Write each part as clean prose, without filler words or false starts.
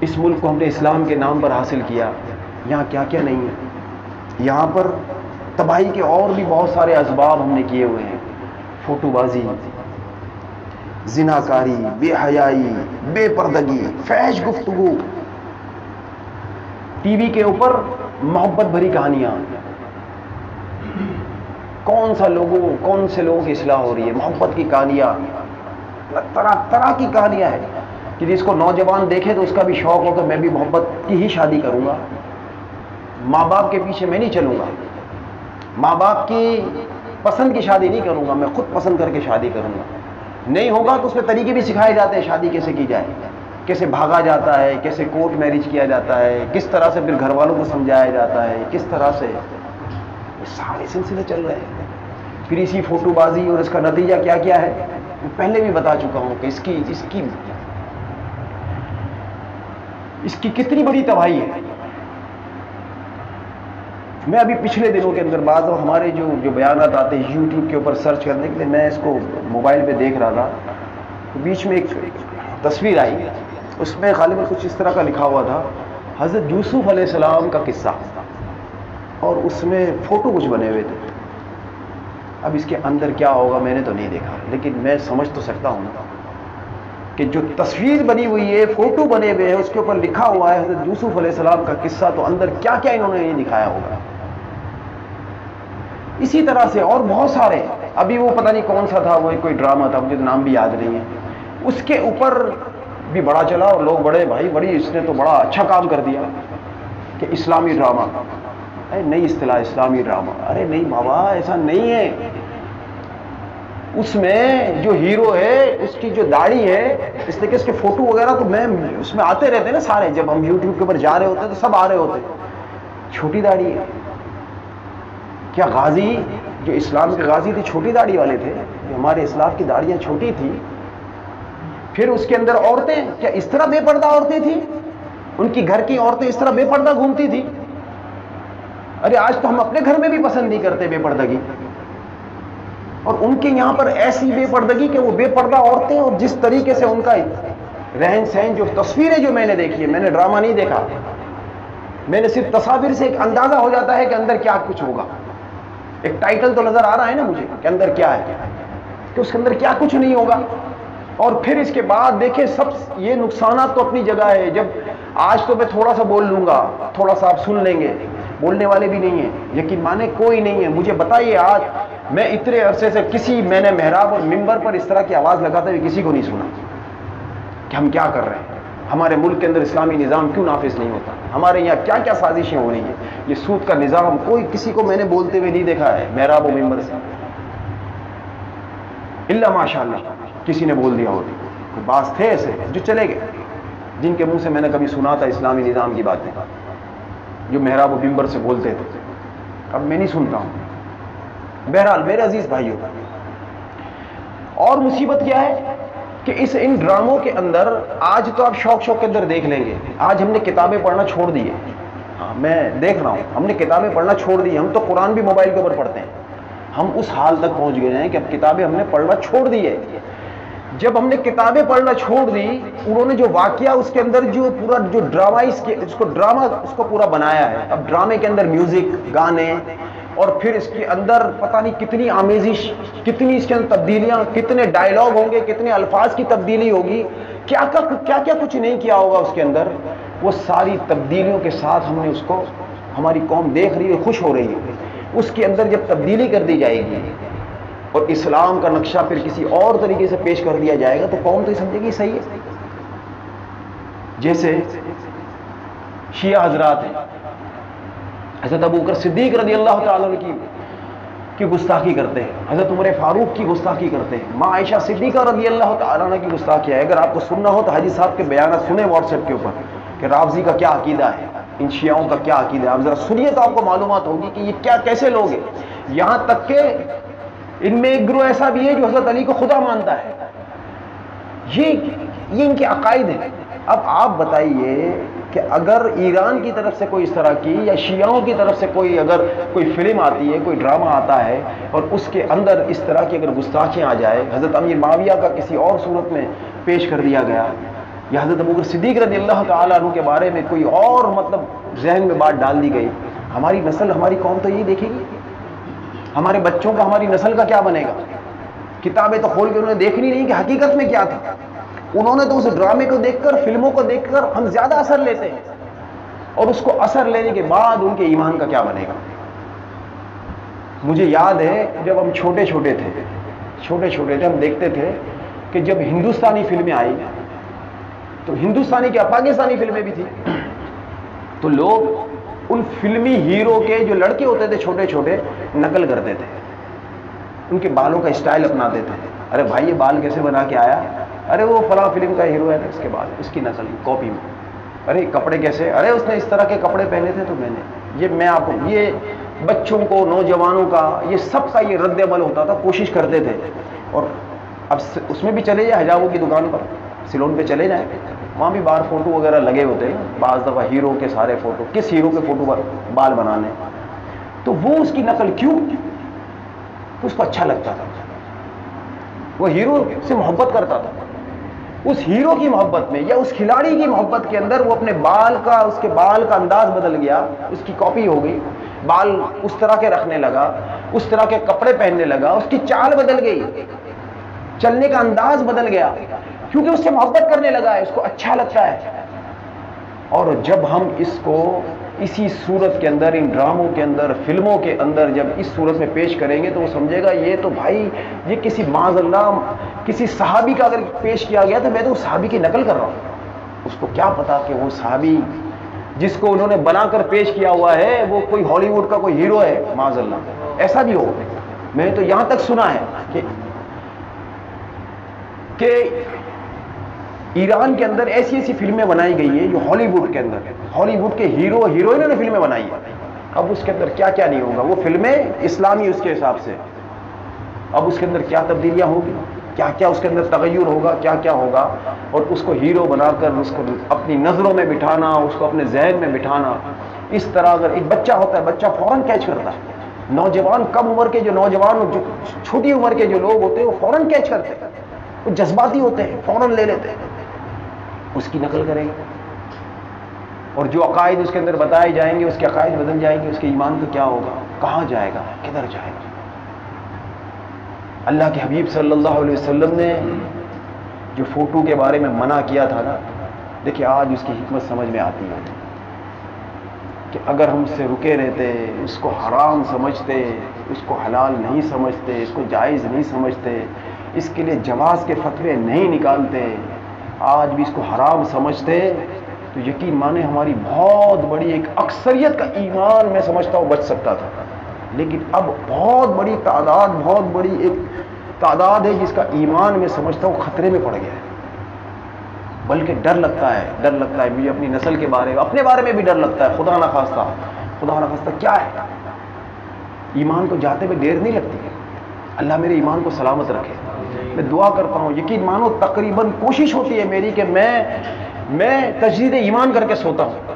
اس ملک کو ہم نے اسلام کے نام پر حاصل کیا، یہاں کیا کیا نہیں ہے. یہاں پر تباہی کے اور بھی بہت سارے اسباب ہم نے کیے ہوئے ہیں. فوٹو بازی، زناکاری، بے حیائی، بے پردگی، فحش گفتگو، ٹی وی کے اوپر محبت بھری کہانیاں. کون سے لوگوں کی اصلاح ہو رہی ہے؟ محبت کی کہانیاں، طرح طرح کی کہانیاں ہیں کہ جس کو نوجوان دیکھے تو اس کا بھی شوق ہو کہ میں بھی محبت کی ہی شادی کروں گا. ماں باپ کے پیچھے میں نہیں چلوں گا، ماں باپ کی پسند کی شادی نہیں کروں گا، میں خود پسند کر کے شادی کروں گا. نہیں ہوگا تو اس میں طریقے بھی سکھائے جاتے ہیں شادی کیسے کی جائے، کیسے بھاگا جاتا ہے، کیسے کورٹ میرج کیا جاتا ہے، کس طرح سے پھر گھر والوں کو سمجھایا جاتا ہے، کس طرح سے یہ سارے سلسلے چل رہے ہیں. پھر اسی فوٹو بازی اور اس کا نتیجہ کیا کیا ہے میں پہلے بھی بتا چکا ہوں کہ اس کی کتنی بڑی تباہی ہے. میں ابھی پچھلے دنوں کے اندر بعض ہمارے جو بیانات آتے ہیں یوٹیوب کے اوپر سرچ کرنے کے لیے، میں اس کو موبائل پہ دیکھ رہا تھا تو بیچ میں ایک تصویر آئی، اس میں غالباً کچھ اس طرح کا لکھا ہوا تھا حضرت یوسف علیہ السلام کا قصہ، اور اس میں فوٹو کچھ بنے ہوئے تھے. اب اس کے اندر کیا ہوگا میں نے تو نہیں دیکھا، لیکن میں سمجھ تو سکتا ہوں کہ جو تصویر بنی ہوئی ہے، فوٹو بنے ہوئے ہیں، اس کے اوپر لکھا ہوا ہے حضرت یوسف علیہ السلام کا قصہ، تو اندر کیا کیا انہوں نے نہیں دکھایا ہوگا. اسی طرح سے اور بہت سارے، ابھی وہ پتہ نہیں کون سا تھا، وہ کوئی ڈرامہ تھا، مجھے نام بھی یاد نہیں ہے، اس کے اوپر بھی بڑا چلا اور لوگ بڑی اس نے تو بڑا اچھا کام کر دیا کہ اسلامی ڈرامہ. نئی اصطلاح اسلامی ڈرامہ. ارے نہیں بابا، ایسا نہیں ہے. اس میں جو ہیرو ہے اس کی جو داڑھی ہے، اس لیے کہ اس کے فوٹو وغیرہ تو میں اس میں آتے رہتے ہیں نا سارے، جب ہم یوٹیوب کے اوپر جا رہے ہوتے ہیں تو سب آ رہے ہوتے ہیں. چھوٹی داڑھی ہے. کیا غازی جو اسلام کے غازی تھے چھوٹی داڑھی والے تھے؟ ہمارے اسلاف کی داڑیاں چھوٹی تھی. پھر اس کے اندر عورتیں کیا اس طرح بے پردہ عورتیں تھیں؟ ان کی گھر کی عورتیں اس طرح بے پردہ گھومتی تھی؟ ارے آج تو ہم اپنے گھر میں بھی پسند نہیں کرتے بے پردگی، اور ان کے یہاں پر ایسی بے پردگی کہ وہ بے پردہ عورتیں، اور جس طریقے سے ان کا رہن سہن، جو تصویریں جو میں نے دیکھی ہے، میں نے ڈرامہ نہیں دیکھا، میں نے صرف تصاویر سے ایک اندازہ ہو جاتا ہے کہ اندر کیا کچھ ہوگا. ایک ٹائٹل تو نظر آ رہا ہے نا مجھے کہ اندر کیا ہے، کہ اس کے اندر کیا کچھ نہیں ہوگا. اور پھر اس کے بعد دیکھیں سب یہ نقصانات تو اپنی جگہ ہے. جب آج تو میں تھوڑا سا بول لوں گا، تھوڑا سا آپ سن لیں گے، بولنے والے بھی نہیں ہیں، یقین مانے کوئی نہیں ہے. مجھے بتائیے آج میں اتنے عرصے سے میں نے محراب اور ممبر پر اس طرح کی آواز لگاتے ہوئے کسی کو نہیں سنا کہ ہم کیا کر رہے ہیں، ہمارے ملک کے اندر اسلامی نظام کیوں نافذ نہیں ہوتا، ہمارے یہاں کیا کیا سازشیں ہو رہی ہیں. یہ سود کا نظام کوئی کسی کو میں نے بولتے ہوئے نہیں دیکھا ہے محراب و ممبر سے، الا ماشاء اللہ کسی نے بول دیا ہوگا. کوئی بعض تھے ایسے جو چلے گئے، جن کے منہ سے میں نے کبھی سنا تھا اسلامی نظام کی باتیں، جو محراب و ممبر سے بولتے تھے. اب میں نہیں سنتا ہوں. بہرحال میرے عزیز بھائیوں، اور مصیبت کیا ہے کہ ان ڈراموں کے اندر آج تو آپ شوق کے اندر دیکھ لیں گے. آج ہم نے کتابیں پڑھنا چھوڑ دی ہے. میں دیکھ رہا ہوں ہم نے کتابیں پڑھنا چھوڑ دی. ہم تو قرآن بھی موبائل کے اوپر پڑھتے ہیں. ہم اس حال تک پہنچ گئے ہیں کہ اب کتابیں ہم نے پڑھنا چھوڑ دی ہے. جب ہم نے کتابیں پڑھنا چھوڑ دی، انہوں نے جو واقعہ اس کے اندر جو پورا جو ڈرامہ اس کو پورا بنایا ہے. اب ڈرامے کے اندر میوزک، گانے، اور پھر اس کے اندر پتہ نہیں کتنی آمیزش، کتنی اس کے اندر تبدیلیاں، کتنے ڈائلاگ ہوں گے، کتنے الفاظ کی تبدیلی ہوگی، کیا کیا کچھ نہیں کیا ہوگا اس کے اندر. وہ ساری تبدیلیوں کے ساتھ ہم نے اس کو، ہماری قوم دیکھ رہی ہے، خوش ہو رہی ہے. اس کے اندر جب تبدیلی کر دی جائے گی اور اسلام کا نقشہ پھر کسی اور طریقے سے پیش کر دیا جائے گا تو قوم تو یہ سمجھے گی صحیح ہے. جیسے شیعہ حضرات ہیں، حضرت ابوبکر صدیق رضی اللہ تعالیٰ عنہ کی گستاخی کرتے ہیں، حضرت عمر فاروق کی گستاخی کرتے ہیں، ماں عائشہ صدیقہ رضی اللہ تعالیٰ عنہ کی گستاخی ہے. اگر آپ کو سننا ہو تو حاجی صاحب کے بیانات سنیں واٹس ایپ کے اوپر کہ رافضی کا کیا عقیدہ ہے، ان شیعوں کا کیا عقیدہ ہے. آپ ذرا سنیے تو آپ کو معلومات ہوگی کہ یہ کیسے لوگ ہیں. یہاں تک کہ ان میں ایک گروہ ایسا بھی ہے جو حضرت علی کو خدا مانتا ہے. یہ ان کے عقائد ہیں. اب آپ بتائیے کہ اگر ایران کی طرف سے کوئی اس طرح کی، یا شیعوں کی طرف سے اگر کوئی فلم آتی ہے، کوئی ڈرامہ آتا ہے اور اس کے اندر اس طرح کی اگر گستاخیاں آ جائے، حضرت امیر معاویہ کا کسی اور صورت میں پیش کر دیا گیا، یا حضرت ابوبکر صدیق رضی اللہ تعالیٰ عنہ کے بارے میں کوئی اور مطلب ذہن میں بات ڈال دی گئی، ہماری نسل ہماری قوم تو یہی دیکھے گی، ہمارے بچوں کا ہماری نسل کا کیا بنے گا؟ کتابیں تو کھول کے انہوں نے دیکھنی نہیں کہ حقیقت میں کیا تھا، انہوں نے تو اس ڈرامے کو دیکھ کر، فلموں کو دیکھ کر ہم زیادہ اثر لیتے ہیں، اور اس کو اثر لینے کے بعد ان کے ایمان کا کیا بنے گا؟ مجھے یاد ہے جب ہم چھوٹے چھوٹے تھے ہم دیکھتے تھے کہ جب ہندوستانی فلمیں آئی تو ہندوستانی کیا پاکستانی فلمیں بھی تھی، تو لوگ ان فلمی ہیرو کے جو لڑکے ہوتے تھے چھوٹے چھوٹے نقل کرتے تھے، ان کے بالوں کا اسٹائل اپناتے تھے، ارے بھائی یہ بال کیسے بنا کے آیا، ارے وہ فلاں فلم کا ہیرو ہے نا، اس کے بال، اس کی نقل کاپی میں، ارے کپڑے کیسے، ارے اس نے اس طرح کے کپڑے پہنے تھے تو میں نے یہ، میں آپ کو یہ بچوں کو، نوجوانوں کا، یہ سب کا یہ رد عمل ہوتا تھا، کوشش کرتے تھے۔ اور اب اس میں بھی چلے جائیں حجابوں کی دکان پر، سیلون پہ چلے جائیں، وہاں بھی باہر فوٹو وغیرہ لگے ہوتے ہیں، بعض دفعہ ہیرو کے سارے فوٹو، کس ہیرو کے فوٹو پر بال بنانے، تو وہ اس کی نقل کیوں؟ اس کو اچھا لگتا تھا، وہ ہیرو سے محبت کرتا تھا، اس ہیرو کی محبت میں یا اس کھلاڑی کی محبت کے اندر وہ اپنے بال کا، اس کے بال کا انداز بدل گیا، اس کی کاپی ہو گئی، بال اس طرح کے رکھنے لگا، اس طرح کے کپڑے پہننے لگا، اس کی چال بدل گئی، چلنے کا انداز بدل گیا، کیونکہ اس سے محبت کرنے لگا ہے، اس کو اچھا لگتا ہے۔ اور جب ہم اس کو اسی صورت کے اندر، ان ڈراموں کے اندر، فلموں کے اندر جب اس صورت میں پیش کریں گے تو وہ سمجھے گا یہ تو بھائی یہ کسی معاذ اللہ کسی صحابی کا اگر پیش کیا گیا تو میں تو اس صحابی کی نقل کر رہا ہوں۔ اس کو کیا پتا کہ وہ صحابی جس کو انہوں نے بنا کر پیش کیا ہوا ہے وہ کوئی ہالی ووڈ کا کوئی ہیرو ہے، معاذ اللہ ایسا بھی ہو۔ میں نے تو یہاں تک سنا ہے کہ ایران کے اندر ایسی ایسی فلمیں بنائی گئی ہیں جو ہالی ووڈ کے اندر، ہالی ووڈ کے ہیرو ہیروئنوں نے فلمیں بنائی ہیں، اب اس کے اندر کیا کیا نہیں ہوگا، وہ فلمیں اسلامی اس کے حساب سے، اب اس کے اندر کیا تبدیلیاں ہوگی، کیا کیا اس کے اندر تغیر ہوگا، کیا کیا ہوگا، اور اس کو ہیرو بنا کر اس کو اپنی نظروں میں بٹھانا، اس کو اپنے ذہن میں بٹھانا۔ اس طرح اگر ایک بچہ ہوتا ہے، بچہ فوراً کیچ کرتا ہے، نوجوان کم عمر کے جو نوجوان، جو چھوٹی عمر کے جو لوگ ہوتے ہیں وہ فوراً کیچ کرتے ہیں، وہ جذباتی ہوتے ہیں، فوراً لے لیتے ہیں، اس کی نقل کریں گے، اور جو عقائد اس کے اندر بتائے جائیں گے اس کے عقائد بدل جائیں گے، اس کے ایمان کا کیا ہوگا، کہاں جائے گا، کدھر جائے گا۔ اللہ کے حبیب صلی اللہ علیہ وسلم نے جو فوٹو کے بارے میں منع کیا تھا نا، دیکھیں آج اس کی حکمت سمجھ میں آتی ہے کہ اگر ہم سے رکے رہتے، اس کو حرام سمجھتے، اس کو حلال نہیں سمجھتے، اس کو جائز نہیں سمجھتے، اس کے لیے جواز کے فتوے نہیں نکالتے، آج بھی اس کو حرام سمجھتے، تو یقین مانے ہماری بہت بڑی ایک اکثریت کا ایمان میں سمجھتا ہوں بچ سکتا تھا، لیکن اب بہت بڑی تعداد، بہت بڑی ایک تعداد ہے جس کا ایمان میں سمجھتا ہوں خطرے میں پڑ گیا ہے، بلکہ ڈر لگتا ہے مجھے اپنی نسل کے بارے میں، اپنے بارے میں بھی ڈر لگتا ہے، خدا نخواستہ کیا ہے، ایمان کو جاتے ہوئے دیر نہیں لگتی ہے، اللہ میرے ایمان کو سلامت رکھے۔ میں دعا کرتا ہوں، یقین مانو تقریباً کوشش ہوتی ہے میری کہ میں تجدید ایمان کر کے سوتا ہوں،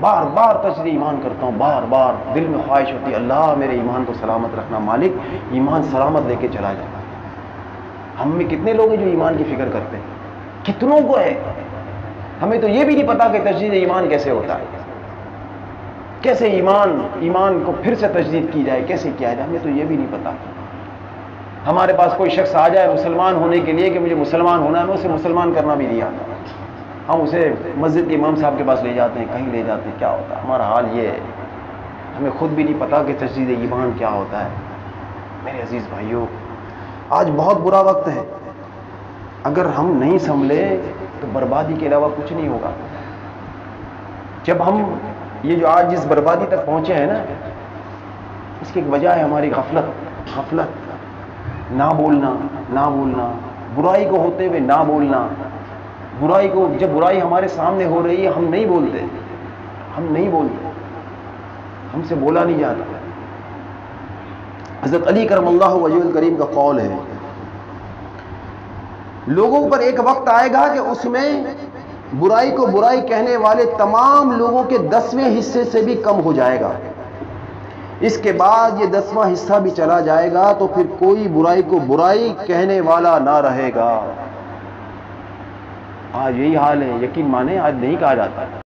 بار بار تجدید ایمان کرتا ہوں، بار بار دل میں خواہش ہوتی ہے اللہ میرے ایمان کو سلامت رکھنا، مالک ایمان سلامت لے کے چلا جاتا۔ ہم میں کتنے لوگ ہیں جو ایمان کی فکر کرتے ہیں، کتنوں کو ہے، ہمیں تو یہ بھی نہیں پتا کہ تجدید ایمان کیسے ہوتا ہے، کیسے ایمان کو پھر سے تجدید کی جائے، کیسے کیا جائے، ہمیں تو یہ بھی نہیں پتا۔ ہمارے پاس کوئی شخص آ جائے مسلمان ہونے کے لیے کہ مجھے مسلمان ہونا ہے، ہمیں اسے مسلمان کرنا بھی نہیں آتا، ہم اسے مسجد کے امام صاحب کے پاس لے جاتے ہیں، کہیں لے جاتے ہیں، کیا ہوتا ہے ہمارا حال یہ ہے، ہمیں خود بھی نہیں پتا کہ تجدید ایمان کیا ہوتا ہے۔ میرے عزیز بھائیوں، آج بہت برا وقت ہے، اگر ہم نہیں سنبھلے تو بربادی کے علاوہ کچھ نہیں ہوگا۔ جب ہم یہ جو آج جس بربادی تک پہنچے ہیں نا، اس کی ایک وجہ ہے ہماری غفلت، نہ بولنا، برائی کو ہوتے ہوئے نہ بولنا، برائی کو، جب برائی ہمارے سامنے ہو رہی ہے ہم نہیں بولتے، ہم سے بولا نہیں جاتا۔ حضرت علی کرم اللہ وجہ الکریم کا قول ہے، لوگوں پر ایک وقت آئے گا کہ اس میں برائی کو برائی کہنے والے تمام لوگوں کے 10ویں حصے سے بھی کم ہو جائے گا، اس کے بعد یہ 10واں حصہ بھی چلا جائے گا تو پھر کوئی برائی کو برائی کہنے والا نہ رہے گا۔ آج یہی حال ہے، یقین مانے آج نہیں کہا جاتا ہے۔